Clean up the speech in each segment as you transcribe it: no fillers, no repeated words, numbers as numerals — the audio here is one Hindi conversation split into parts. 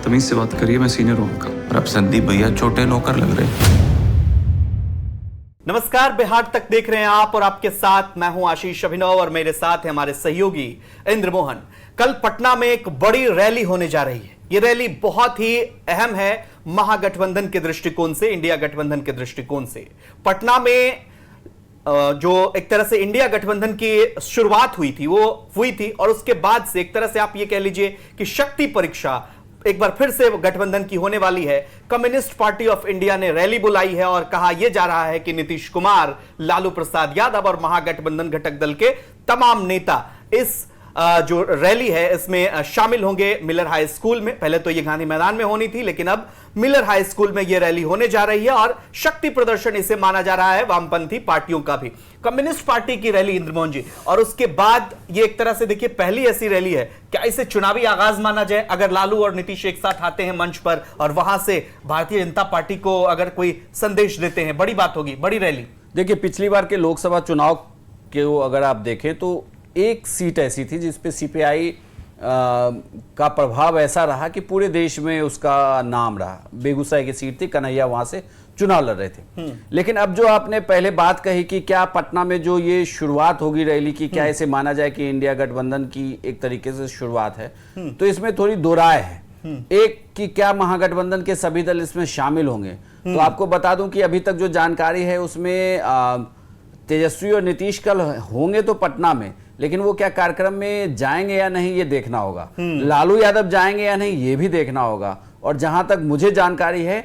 तमीज से बात करिए, मैं सीनियर हूं आपका। और अब संदीप भैया छोटे नौकर लग रहे हैं। नमस्कार, बिहार तक देख रहे हैं आप और आपके साथ मैं हूं आशीष अभिनव और मेरे साथ है हमारे सहयोगी इंद्र मोहन। कल पटना में एक बड़ी रैली होने जा रही है। यह रैली बहुत ही अहम है महागठबंधन के दृष्टिकोण से, इंडिया गठबंधन के दृष्टिकोण से। पटना में जो एक तरह से इंडिया गठबंधन की शुरुआत हुई थी और उसके बाद से एक तरह से आप ये कह लीजिए कि शक्ति परीक्षा एक बार फिर से गठबंधन की होने वाली है। कम्युनिस्ट पार्टी ऑफ इंडिया ने रैली बुलाई है और कहा यह जा रहा है कि नीतीश कुमार, लालू प्रसाद यादव और महागठबंधन घटक दल के तमाम नेता इस जो रैली है इसमें शामिल होंगे। मिलर हाई स्कूल में, पहले तो ये गांधी मैदान में होनी थी लेकिन अब मिलर हाई स्कूल में यह रैली होने जा रही है और शक्ति प्रदर्शन इसे माना जा रहा है वामपंथी पार्टियों का भी। कम्युनिस्ट पार्टी की रैली इंद्रमोहन जी, और उसके बाद ये एक तरह से देखिए पहली ऐसी रैली है। क्या इसे चुनावी आगाज माना जाए अगर लालू और नीतीश एक साथ आते हैं मंच पर और वहां से भारतीय जनता पार्टी को अगर कोई संदेश देते हैं? बड़ी बात होगी, बड़ी रैली। देखिए, पिछली बार के लोकसभा चुनाव के अगर आप देखें तो एक सीट ऐसी थी जिसपे सीपीआई का प्रभाव ऐसा रहा कि पूरे देश में उसका नाम रहा। बेगूसराय की सीट थी, कन्हैया वहां से चुनाव लड़ रहे थे। लेकिन अब जो आपने पहले बात कही कि क्या पटना में जो ये शुरुआत होगी रैली की, क्या इसे माना जाए कि इंडिया गठबंधन की एक तरीके से शुरुआत है, तो इसमें थोड़ी दो राय है। एक कि क्या महागठबंधन के सभी दल इसमें शामिल होंगे। तो आपको बता दूं कि अभी तक जो जानकारी है उसमें तेजस्वी और नीतीश कल होंगे तो पटना में, लेकिन वो क्या कार्यक्रम में जाएंगे या नहीं ये देखना होगा। लालू यादव जाएंगे या नहीं ये भी देखना होगा। और जहां तक मुझे जानकारी है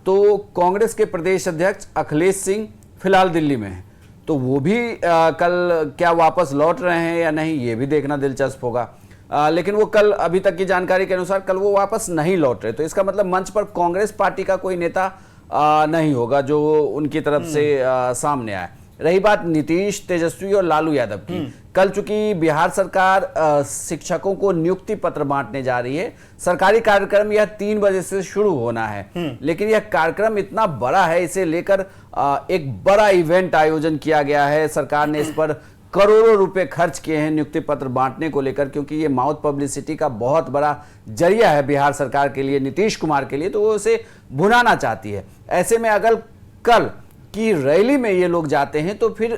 तो कांग्रेस के प्रदेश अध्यक्ष अखिलेश सिंह फिलहाल दिल्ली में हैं, तो वो भी कल क्या वापस लौट रहे हैं या नहीं ये भी देखना दिलचस्प होगा। लेकिन वो कल अभी तक की जानकारी के अनुसार कल वो वापस नहीं लौट रहे, तो इसका मतलब मंच पर कांग्रेस पार्टी का कोई नेता नहीं होगा जो उनकी तरफ से सामने आए। रही बात नीतीश, तेजस्वी और लालू यादव की, कल चूंकि बिहार सरकार शिक्षकों को नियुक्ति पत्र बांटने जा रही है, सरकारी कार्यक्रम यह 3 बजे से शुरू होना है। लेकिन यह कार्यक्रम इतना बड़ा है, इसे लेकर एक बड़ा इवेंट आयोजन किया गया है। सरकार ने इस पर करोड़ों रुपए खर्च किए हैं नियुक्ति पत्र बांटने को लेकर, क्योंकि ये माउथ पब्लिसिटी का बहुत बड़ा जरिया है बिहार सरकार के लिए, नीतीश कुमार के लिए, तो वो उसे भुनाना चाहती है। ऐसे में अगर कल की रैली में ये लोग जाते हैं तो फिर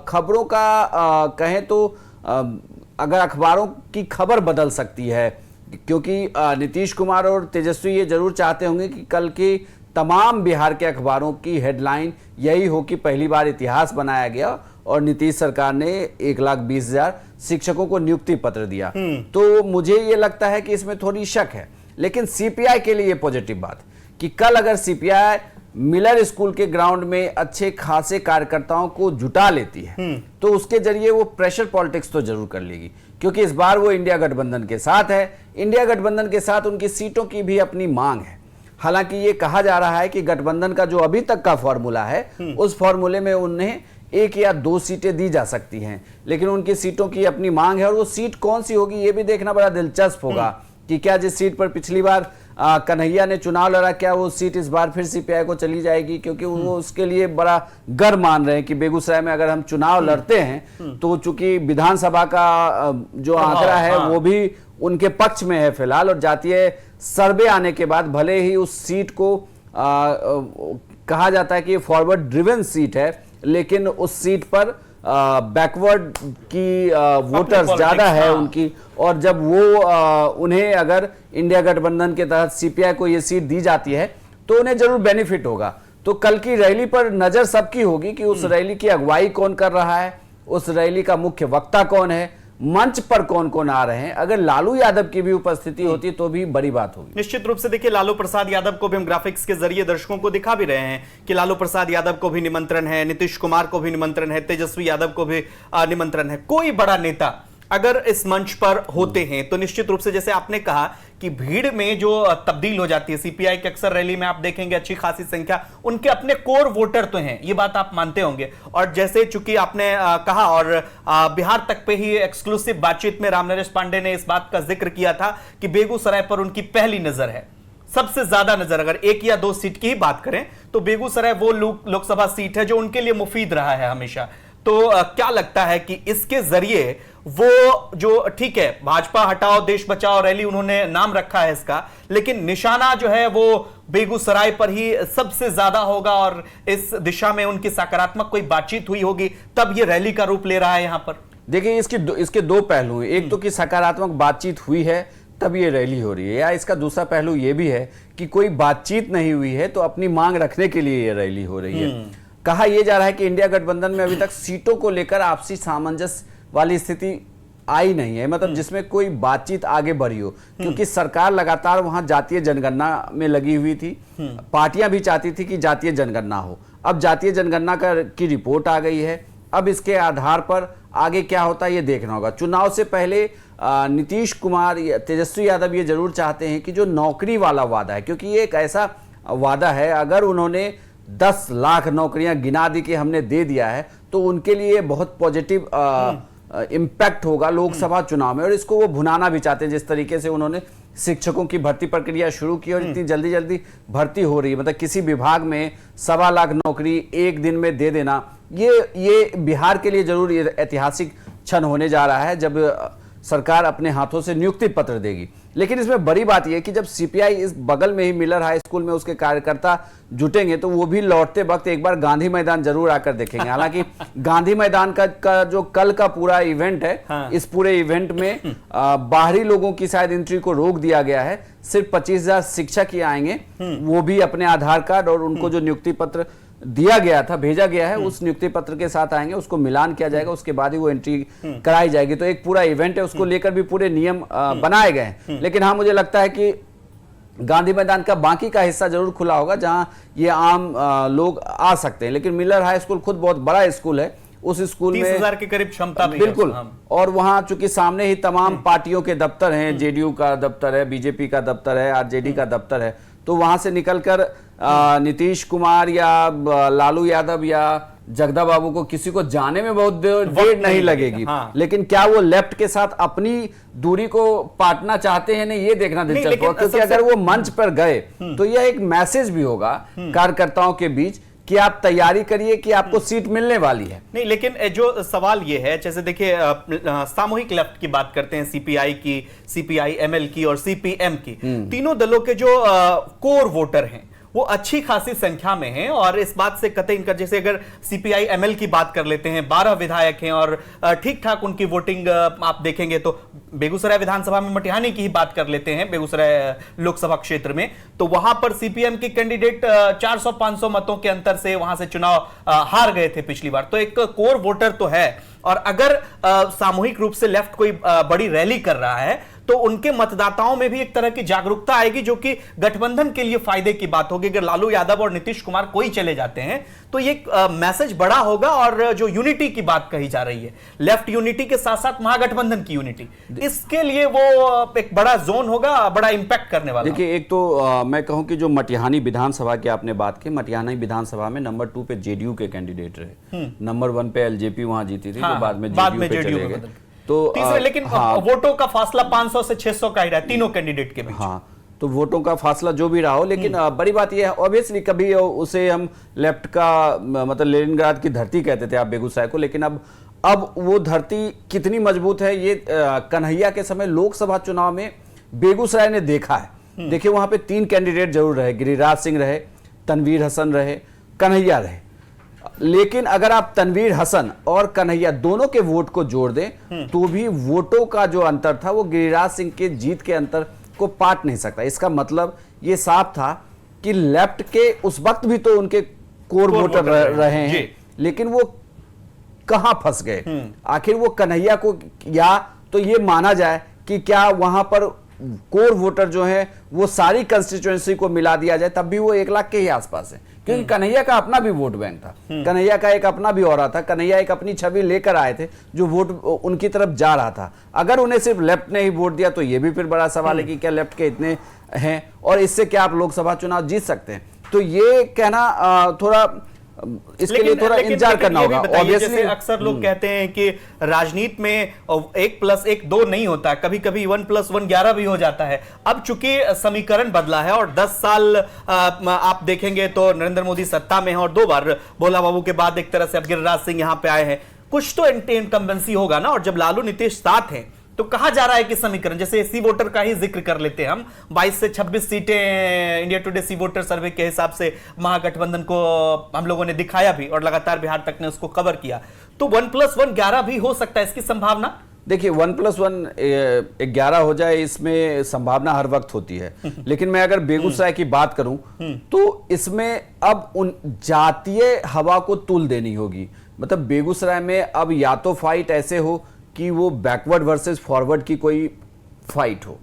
खबरों का कहें तो अगर अखबारों की खबर बदल सकती है, क्योंकि नीतीश कुमार और तेजस्वी ये जरूर चाहते होंगे कि कल की तमाम बिहार के अखबारों की हेडलाइन यही हो कि पहली बार इतिहास बनाया गया और नीतीश सरकार ने 1,20,000 शिक्षकों को नियुक्ति पत्र दिया। तो मुझे ये लगता है कि इसमें थोड़ी शक है। लेकिन सीपीआई के लिए पॉजिटिव बात कि कल अगर सीपीआई मिलर स्कूल के ग्राउंड में अच्छे खासे कार्यकर्ताओं को जुटा लेती है तो उसके जरिए वो प्रेशर पॉलिटिक्स तो जरूर कर लेगी, क्योंकि इस बार वो इंडिया गठबंधन के साथ है। इंडिया गठबंधन के साथ उनकी सीटों की भी अपनी मांग है। हालांकि ये कहा जा रहा है कि गठबंधन का जो अभी तक का फॉर्मूला है उस फॉर्मूले में उन्हें 1 या 2 सीटें दी जा सकती हैं, लेकिन उनकी सीटों की अपनी मांग है और वो सीट कौन सी होगी ये भी देखना बड़ा दिलचस्प होगा कि क्या जिस सीट पर पिछली बार कन्हैया ने चुनाव लड़ा, क्या वो सीट इस बार फिर सीपीआई को चली जाएगी, क्योंकि वो उसके लिए बड़ा गर्व मान रहे हैं कि बेगूसराय में अगर हम चुनाव लड़ते हैं तो चूंकि विधानसभा का जो आंकड़ा है वो भी उनके पक्ष में है फिलहाल, और जातीय सर्वे आने के बाद भले ही उस सीट को कहा जाता है कि फॉरवर्ड ड्रिवन सीट है, लेकिन उस सीट पर बैकवर्ड की वोटर्स ज्यादा है उनकी, और जब वो उन्हें अगर इंडिया गठबंधन के तहत सीपीआई को ये सीट दी जाती है तो उन्हें जरूर बेनिफिट होगा। तो कल की रैली पर नजर सबकी होगी कि उस रैली की अगुवाई कौन कर रहा है, उस रैली का मुख्य वक्ता कौन है, मंच पर कौन कौन आ रहे हैं। अगर लालू यादव की भी उपस्थिति होती तो भी बड़ी बात होगी। निश्चित रूप से देखिए, लालू प्रसाद यादव को भी हम ग्राफिक्स के जरिए दर्शकों को दिखा भी रहे हैं कि लालू प्रसाद यादव को भी निमंत्रण है, नीतीश कुमार को भी निमंत्रण है, तेजस्वी यादव को भी निमंत्रण है। कोई बड़ा नेता अगर इस मंच पर होते हैं तो निश्चित रूप से जैसे आपने कहा कि भीड़ में जो तब्दील हो जाती है, सीपीआई के अक्सर रैली में आप देखेंगे अच्छी खासी संख्या उनके अपने कोर वोटर तो हैं, ये बात आप मानते होंगे। और जैसे चूंकि आपने कहा और बिहार तक पे ही एक्सक्लूसिव बातचीत में रामनरेश पांडे ने इस बात का जिक्र किया था कि बेगूसराय पर उनकी पहली नजर है, सबसे ज्यादा नजर। अगर 1 या 2 सीट की ही बात करें तो बेगूसराय वो लोकसभा सीट है जो उनके लिए मुफीद रहा है हमेशा। तो क्या लगता है कि इसके जरिए वो जो, ठीक है भाजपा हटाओ देश बचाओ रैली उन्होंने नाम रखा है इसका, लेकिन निशाना जो है वो बेगूसराय पर ही सबसे ज्यादा होगा और इस दिशा में उनकी सकारात्मक कोई बातचीत हुई होगी तब ये रैली का रूप ले रहा है यहां पर? देखिए इसके दो पहलू हैं। एक तो कि सकारात्मक बातचीत हुई है तब ये रैली हो रही है, या इसका दूसरा पहलू ये भी है कि कोई बातचीत नहीं हुई है तो अपनी मांग रखने के लिए ये रैली हो रही है। कहा यह जा रहा है कि इंडिया गठबंधन में अभी तक सीटों को लेकर आपसी सामंजस्य वाली स्थिति आई नहीं है, मतलब जिसमें कोई बातचीत आगे बढ़ी हो, क्योंकि सरकार लगातार वहां जातीय जनगणना में लगी हुई थी। पार्टियां भी चाहती थी कि जातीय जनगणना हो। अब जातीय जनगणना की रिपोर्ट आ गई है, अब इसके आधार पर आगे क्या होता है ये देखना होगा। चुनाव से पहले नीतीश कुमार या तेजस्वी यादव ये जरूर चाहते हैं कि जो नौकरी वाला वादा है, क्योंकि ये एक ऐसा वादा है अगर उन्होंने 10 लाख नौकरियां गिना दी कि हमने दे दिया है तो उनके लिए बहुत पॉजिटिव इम्पैक्ट होगा लोकसभा चुनाव में, और इसको वो भुनाना भी चाहते हैं। जिस तरीके से उन्होंने शिक्षकों की भर्ती प्रक्रिया शुरू की और इतनी जल्दी जल्दी भर्ती हो रही है, मतलब किसी विभाग में 1.25 लाख नौकरी एक दिन में दे देना, ये बिहार के लिए जरूर ये ऐतिहासिक क्षण होने जा रहा है जब सरकार अपने हाथों से नियुक्ति पत्र देगी। लेकिन इसमें बड़ी बात यह कि जब सीपीआई इस बगल में ही मिलर हाई स्कूल में उसके कार्यकर्ता जुटेंगे तो वो भी लौटते वक्त एक बार गांधी मैदान जरूर आकर देखेंगे। हालांकि गांधी मैदान का जो कल का पूरा इवेंट है, हाँ। इस पूरे इवेंट में बाहरी लोगों की शायद एंट्री को रोक दिया गया है। सिर्फ 25,000 शिक्षक ही आएंगे, वो भी अपने आधार कार्ड और उनको जो नियुक्ति पत्र दिया गया था, भेजा गया है, उस नियुक्ति पत्र के साथ आएंगे, उसको मिलान किया जाएगा, उसके बाद ही वो एंट्री कराई जाएगी। तो एक पूरा इवेंट है, उसको लेकर भी पूरे नियम बनाए गए हैं। लेकिन हाँ, मुझे लगता है कि गांधी मैदान का बाकी का हिस्सा जरूर खुला होगा जहां ये आम लोग आ सकते हैं। लेकिन मिलर हाई स्कूल खुद बहुत बड़ा स्कूल है, उस स्कूल में 30,000 के करीब क्षमता भी बिल्कुल, और वहां चूंकि सामने ही तमाम पार्टियों के दफ्तर हैं, जेडीयू का दफ्तर है, बीजेपी का दफ्तर है, आरजेडी का दफ्तर है, तो वहां से निकलकर नीतीश कुमार या लालू यादव या जगदा बाबू को किसी को जाने में बहुत देर नहीं लगेगी। हाँ। लेकिन क्या वो लेफ्ट के साथ अपनी दूरी को पाटना चाहते हैं, नहीं ये देखना दिलचस्प होगा, क्योंकि अगर वो मंच पर गए तो यह एक मैसेज भी होगा कार्यकर्ताओं के बीच कि आप तैयारी करिए कि आपको सीट मिलने वाली है। नहीं, लेकिन जो सवाल ये है, जैसे देखिए सामूहिक लेफ्ट की बात करते हैं, सीपीआई की, सीपीआई एमएल की और सीपीएम की, तीनों दलों के जो कोर वोटर हैं वो अच्छी खासी संख्या में हैं और इस बात से कतई इनकार, जैसे अगर सीपीआई एमएल की बात कर लेते हैं, 12 विधायक हैं और ठीक ठाक उनकी वोटिंग आप देखेंगे तो बेगूसराय विधानसभा में मटिहानी की ही बात कर लेते हैं, बेगूसराय लोकसभा क्षेत्र में, तो वहां पर सीपीएम के कैंडिडेट 400-500 मतों के अंतर से वहां से चुनाव हार गए थे पिछली बार। तो एक कोर वोटर तो है, और अगर सामूहिक रूप से लेफ्ट कोई बड़ी रैली कर रहा है तो उनके मतदाताओं में भी एक तरह की जागरूकता आएगी जो कि गठबंधन के लिए फायदे की बात होगी। अगर लालू यादव और नीतीश कुमार कोई चले जाते हैं तो ये मैसेज बड़ा होगा, और जो यूनिटी की बात कही जा रही है, लेफ्ट यूनिटी के साथ साथ महागठबंधन की यूनिटी, इसके लिए वो एक बड़ा जोन होगा, बड़ा इंपैक्ट करने वाला। देखिए, एक तो मैं कहूं कि जो मटिहानी विधानसभा की आपने बात की, मटिहानी विधानसभा में नंबर 2 पे जेडीयू के कैंडिडेट रहे, नंबर 1 पे एलजेपी वहां जीती थी, तो बाद में जेडीयू पे चले गए। तो लेकिन वोटों का फासला 500 से 600 का ही रहा तीनों कैंडिडेट के बीच। हाँ, तो वोटों का फासला जो भी रहा हो, लेकिन बड़ी बात यह है, ऑब्वियसली कभी उसे हम लेफ्ट का मतलब लेनिनग्राद की धरती कहते थे आप बेगूसराय को, लेकिन अब वो धरती कितनी मजबूत है ये कन्हैया के समय लोकसभा चुनाव में बेगूसराय ने देखा है। देखिए, वहां पे 3 कैंडिडेट जरूर रहे, गिरिराज सिंह रहे, तनवीर हसन रहे, कन्हैया रहे, लेकिन अगर आप तनवीर हसन और कन्हैया दोनों के वोट को जोड़ दें तो भी वोटों का जो अंतर था वो गिरिराज सिंह के जीत के अंतर को पाट नहीं सकता। इसका मतलब ये साफ था कि लेफ्ट के उस वक्त भी तो उनके कोर वोटर रहे हैं, लेकिन वो कहां फंस गए। आखिर वो कन्हैया को, या तो ये माना जाए कि क्या वहां पर कोर वोटर जो है वो सारी कंस्टिट्यूएंसी को मिला दिया जाए तब भी वो 1 लाख के ही आसपास है, क्योंकि कन्हैया का अपना भी वोट बैंक था, कन्हैया का एक अपना भी और था, कन्हैया एक अपनी छवि लेकर आए थे जो वोट उनकी तरफ जा रहा था। अगर उन्हें सिर्फ लेफ्ट ने ही वोट दिया तो ये भी फिर बड़ा सवाल है कि क्या लेफ्ट के इतने हैं और इससे क्या आप लोकसभा चुनाव जीत सकते हैं। तो ये कहना थोड़ा, इसके लिए थोड़ा इंतजार करना होगा। जैसे अक्सर लोग कहते हैं कि राजनीति में 1+1 2 नहीं होता, कभी कभी 1+1 11 भी हो जाता है। अब चूंकि समीकरण बदला है और 10 साल आप देखेंगे तो नरेंद्र मोदी सत्ता में है और 2 बार भोला बाबू के बाद एक तरह से अब गिरिराज सिंह यहां पे आए हैं, कुछ तो एंटी इनकम्बेंसी होगा ना। और जब लालू नीतीश साथ हैं तो कहा जा रहा है कि समीकरण, जैसे सी वोटर का ही जिक्र कर लेते हैं हम, 22 से 26 सीटें इंडिया टुडे सी वोटर सर्वे के हिसाब से महागठबंधन को हम लोगों ने दिखाया भी और लगातार बिहार तक ने उसको कवर किया। तो 1+1 11 भी हो सकता है, इसकी संभावना? देखिए 1+1 11 हो जाए, इसमें संभावना हर वक्त होती है। लेकिन मैं अगर बेगूसराय की बात करूं तो इसमें अब उन जातीय हवा को तुल देनी होगी। मतलब बेगूसराय में अब या तो फाइट ऐसे हो कि वो बैकवर्ड वर्सेस फॉरवर्ड की कोई फाइट हो,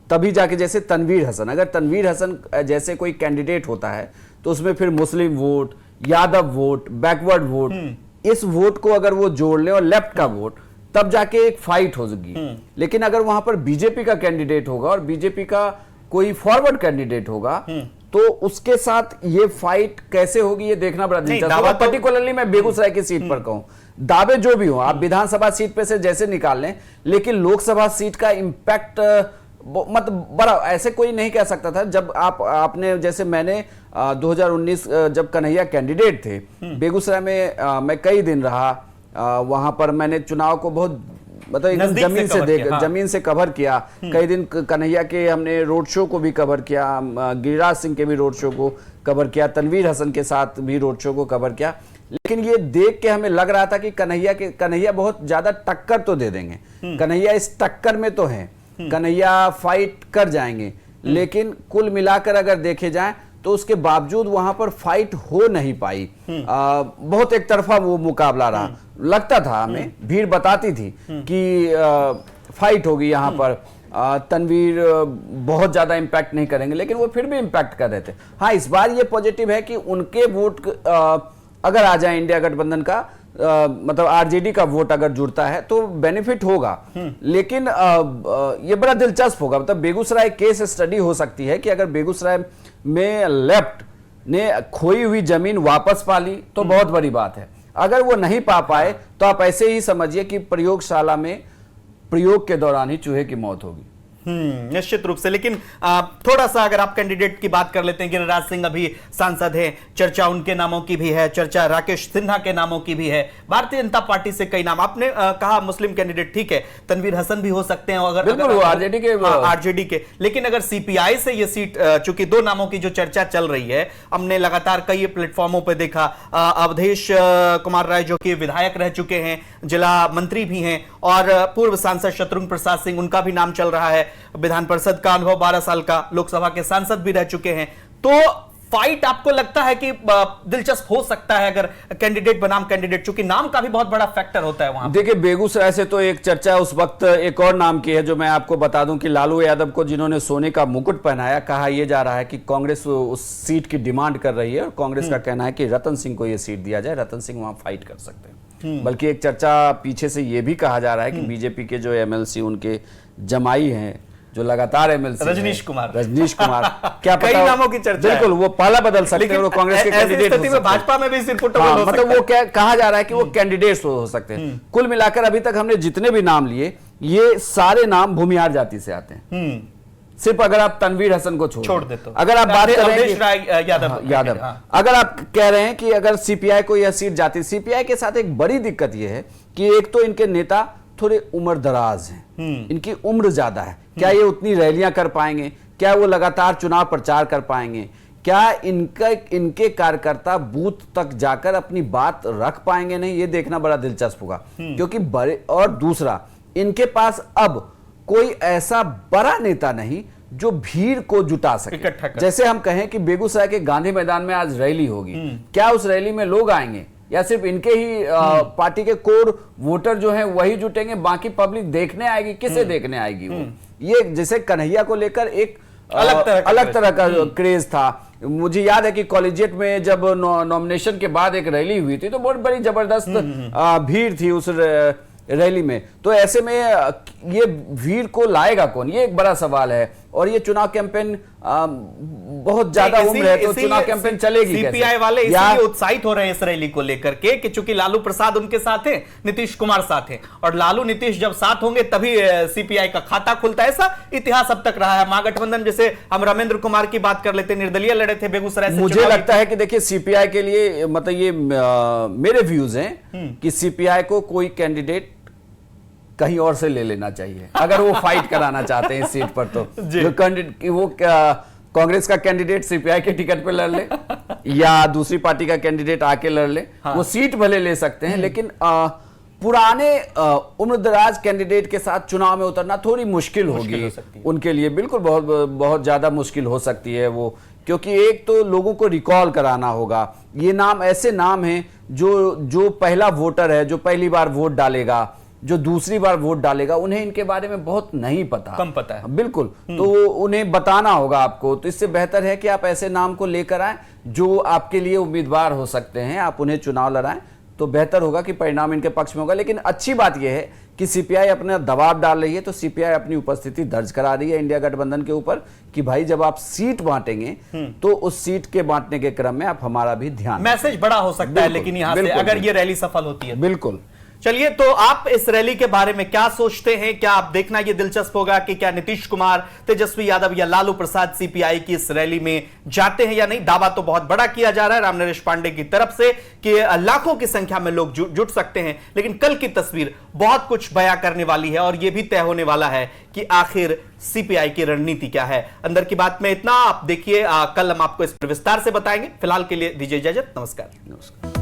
तभी जाके, जैसे तनवीर हसन, अगर तनवीर हसन जैसे कोई कैंडिडेट होता है तो उसमें फिर Muslim vote, Yadav vote, backward vote, इस वोट को अगर वो जोड़ ले और लेफ्ट का वोट, तब जाके एक फाइट होगी। लेकिन अगर वहां पर बीजेपी का कैंडिडेट होगा और बीजेपी का कोई फॉरवर्ड कैंडिडेट होगा तो उसके साथ ये फाइट कैसे होगी ये देखना बड़ा दिलचस्प है। पर्टिकुलरली मैं बेगूसराय की सीट पर कहूं, दावे जो भी हो, आप विधानसभा सीट पे से जैसे निकाल लें, लेकिन लोकसभा सीट का इंपैक्ट मतलब बड़ा ऐसे कोई नहीं कह सकता था। जब आपने, जैसे मैंने 2019 जब कन्हैया कैंडिडेट थे बेगूसराय में, मैं कई दिन रहा वहां पर, मैंने चुनाव को बहुत मतलब एकदम जमीन से कवर किया। कई दिन कन्हैया के हमने रोड शो को भी कवर किया, गिरिराज सिंह के भी रोड शो को कवर किया, तनवीर हसन के साथ भी रोड शो को कवर किया। लेकिन ये देख के हमें लग रहा था कि कन्हैया बहुत ज्यादा टक्कर तो दे देंगे, कन्हैया इस टक्कर में तो है, कन्हैया फाइट कर जाएंगे। लेकिन कुल मिलाकर अगर देखे जाए तो उसके बावजूद वहां पर फाइट हो नहीं पाई, बहुत एक तरफा वो मुकाबला रहा। लगता था हमें, भीड़ बताती थी कि फाइट होगी यहाँ पर, तनवीर बहुत ज्यादा इंपैक्ट नहीं करेंगे, लेकिन वो फिर भी इंपैक्ट कर रहे थे। हाँ, इस बार ये पॉजिटिव है कि उनके वोट अगर आ जाए इंडिया गठबंधन का, मतलब आरजेडी का वोट अगर जुड़ता है तो बेनिफिट होगा। लेकिन ये बड़ा दिलचस्प होगा, मतलब बेगूसराय केस स्टडी हो सकती है कि अगर बेगूसराय में लेफ्ट ने खोई हुई जमीन वापस पा ली तो बहुत बड़ी बात है। अगर वो नहीं पा पाए तो आप ऐसे ही समझिए कि प्रयोगशाला में प्रयोग के दौरान ही चूहे की मौत होगी। निश्चित रूप से। लेकिन थोड़ा सा अगर आप कैंडिडेट की बात कर लेते हैं, गिरिराज सिंह अभी सांसद हैं, चर्चा उनके नामों की भी है, चर्चा राकेश सिन्हा के नामों की भी है, भारतीय जनता पार्टी से कई नाम। आपने कहा मुस्लिम कैंडिडेट, ठीक है, तनवीर हसन भी हो सकते हैं अगर आरजेडी के। लेकिन अगर सीपीआई से ये सीट, चूंकि 2 नामों की जो चर्चा चल रही है, हमने लगातार कई प्लेटफॉर्मों पर देखा, अवधेश कुमार राय जो कि विधायक रह चुके हैं, जिला मंत्री भी हैं, और पूर्व सांसद शत्रुघ्न प्रसाद सिंह, उनका भी नाम चल रहा है, विधान परिषद का अनुभव 12 साल का, लोकसभा के सांसद भी रह चुके हैं। तो फाइट आपको लगता है कि दिलचस्प हो सकता है अगर कैंडिडेट बनाम कैंडिडेट, चूंकि नाम का भी बहुत बड़ा फैक्टर होता है वहां। देखिए बेगूसराय से तो एक चर्चा उस वक्त एक और नाम की है जो मैं आपको बता दूं कि लालू यादव को जिन्होंने सोने का मुकुट पहनाया, कहा यह जा रहा है कि कांग्रेस उस सीट की डिमांड कर रही है और कांग्रेस का कहना है कि रतन सिंह को यह सीट दिया जाए, रतन सिंह वहां फाइट कर सकते हैं। बल्कि एक चर्चा पीछे से यह भी कहा जा रहा है कि बीजेपी के जो एमएलसी उनके जमाई हैं, जो लगातार एमएलसी रजनीश कुमार क्या पता, कई नामों की चर्चा बिल्कुल वो पाला बदल सकते हैं, वो कांग्रेस के कैंडिडेट हो सकते हैं। भाजपा में भी मतलब वो क्या कहा जा रहा है कि वो कैंडिडेट्स हो सकते हैं। कुल मिलाकर अभी तक हमने जितने भी नाम लिए, ये सारे नाम भूमिहार जाति से आते हैं, सिर्फ अगर आप तनवीर हसन को छोड़ दे तो। अगर आप बात कर रहे हैं यादव, अगर आप कह रहे हैं कि अगर सीपीआई को यह सीट जाती, सीपीआई के साथ एक बड़ी दिक्कत यह है कि एक तो इनके नेता थोड़े उम्र दराज हैं, इनकी उम्र ज्यादा है, क्या ये उतनी रैलियां कर पाएंगे, क्या वो लगातार चुनाव प्रचार कर पाएंगे, क्या इनके कार्यकर्ता बूथ तक जाकर अपनी बात रख पाएंगे, नहीं, ये देखना बड़ा दिलचस्प होगा। क्योंकि बड़े, और दूसरा, इनके पास अब कोई ऐसा बड़ा नेता नहीं जो भीड़ को जुटा सके। जैसे हम कहें कि बेगूसराय के गांधी मैदान में आज रैली होगी, क्या उस रैली में लोग आएंगे या सिर्फ इनके ही पार्टी के कोर वोटर जो हैं वही जुटेंगे, बाकी पब्लिक देखने आएगी? किसे देखने आएगी वो? ये जैसे कन्हैया को लेकर एक अलग तरह का क्रेज था। मुझे याद है कि कॉलेजिएट में जब नॉमिनेशन के बाद एक रैली हुई थी तो बहुत बड़ी जबरदस्त भीड़ थी उस रैली में। तो ऐसे में ये भीड़ को लाएगा कौन, ये एक बड़ा सवाल है। और ये चुनाव कैंपेन बहुत ज्यादा उम्र है, तो चुनाव कैंपेन चलेगी कैसे? सीपीआई वाले इसलिए उत्साहित हो रहे हैं इस रैली को लेकर के कि चूंकि लालू प्रसाद उनके साथ हैं, नीतीश कुमार साथ हैं, और लालू नीतीश जब साथ होंगे तभी सीपीआई का खाता खुलता है। ऐसा इतिहास अब तक रहा है। महागठबंधन, जैसे हम रामेंद्र कुमार की बात कर लेते, निर्दलीय लड़े थे बेगूसराय से। मुझे लगता है कि देखिए सीपीआई के लिए, मतलब ये मेरे व्यूज हैं कि सीपीआई को कोई कैंडिडेट कहीं और से ले लेना चाहिए अगर वो फाइट कराना चाहते हैं इस सीट पर। तो वो कांग्रेस का कैंडिडेट सीपीआई के टिकट पे लड़ ले या दूसरी पार्टी का कैंडिडेट आके लड़ ले, वो सीट भले ले सकते हैं, लेकिन पुराने उम्रदराज कैंडिडेट के साथ चुनाव में उतरना थोड़ी मुश्किल होगी उनके लिए। बिल्कुल बहुत ज्यादा मुश्किल हो सकती है वो, क्योंकि एक तो लोगों को रिकॉल कराना होगा। ये नाम ऐसे नाम हैं जो पहला वोटर है, जो पहली बार वोट डालेगा, जो दूसरी बार वोट डालेगा, उन्हें इनके बारे में बहुत नहीं पता, कम पता है। बिल्कुल, तो उन्हें बताना होगा आपको। तो इससे बेहतर है कि आप ऐसे नाम को लेकर आए जो आपके लिए उम्मीदवार हो सकते हैं, आप उन्हें चुनाव लड़ाएं, तो बेहतर होगा कि परिणाम इनके पक्ष में होगा। लेकिन अच्छी बात यह है कि सीपीआई अपना दबाव डाल रही है, तो सीपीआई अपनी उपस्थिति दर्ज करा रही है इंडिया गठबंधन के ऊपर कि भाई जब आप सीट बांटेंगे तो उस सीट के बांटने के क्रम में आप हमारा भी ध्यान। मैसेज बड़ा हो सकता है लेकिन यहां से अगर ये रैली सफल होती है। बिल्कुल। चलिए, तो आप इस रैली के बारे में क्या सोचते हैं? क्या आप देखना ये दिलचस्प होगा कि क्या नीतीश कुमार, तेजस्वी यादव या लालू प्रसाद सीपीआई की इस रैली में जाते हैं या नहीं? दावा तो बहुत बड़ा किया जा रहा है रामनरेश पांडे की तरफ से कि लाखों की संख्या में लोग जुट सकते हैं, लेकिन कल की तस्वीर बहुत कुछ बयां करने वाली है और यह भी तय होने वाला है कि आखिर सीपीआई की रणनीति क्या है। अंदर की बात में इतना, आप देखिए, कल हम आपको इस पर विस्तार से बताएंगे। फिलहाल के लिए दीजिए इजाजत, नमस्कार।